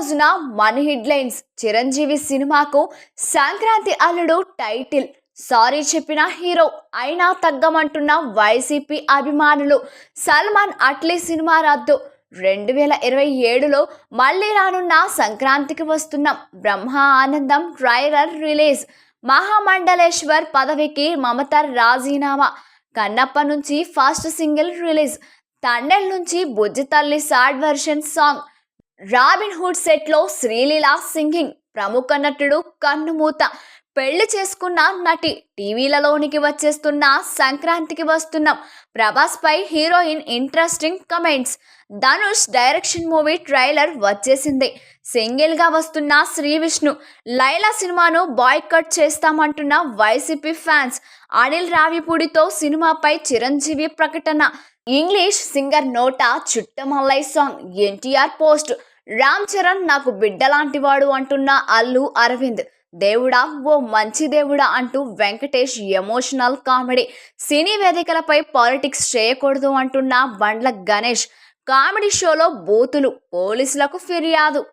రోజున మన హెడ్లైన్స్ చిరంజీవి సినిమాకు సంక్రాంతి అల్లుడు టైటిల్. సారీ చెప్పిన హీరో అయినా తగ్గమంటున్న వైసీపీ అభిమానులు. సల్మాన్ అట్లీ సినిమా రద్దు. 2027లో మళ్ళీ రానున్న సంక్రాంతికి వస్తున్నాం. బ్రహ్మ ఆనందం ట్రైలర్ రిలీజ్. మహామండలేశ్వర్ పదవికి మమత రాజీనామా. కన్నప్ప నుంచి ఫస్ట్ సింగిల్ రిలీజ్. తండెల్ నుంచి బుజ్జి తల్లి sad version song. Robin hood set లో శ్రీలీల సింగింగ్. ప్రముఖ నటుడు కన్నుమూత. పెళ్లి చేసుకున్న నటి టీవీలలోనికి వచ్చేస్తున్న సంక్రాంతికి వస్తున్నాం. ప్రభాస్ పై heroine interesting comments. Dhanush direction movie trailer వచ్చేసింది. సింగిల్ గా వస్తున్న శ్రీ విష్ణు. లైలా సినిమాను బాయ్కట్ చేస్తామంటున్న వైసీపీ ఫ్యాన్స్. అనిల్ రావిపూడితో సినిమాపై చిరంజీవి ప్రకటన. ఇంగ్లీష్ సింగర్ నోట Chuttamalle song. NTR post. Ram Charan నాకు బిడ్డలాంటివాడు అంటున్న అల్లు అరవింద్. దేవుడా ఓ మంచి దేవుడా అంటూ వెంకటేష్ ఎమోషనల్ కామెడీ. సినీ వేదికలపై పాలిటిక్స్ చేయకూడదు అంటున్న బండ్ల గణేష్. కామెడీ షోలో బూతులు. పోలీసులకు ఫిర్యాదు.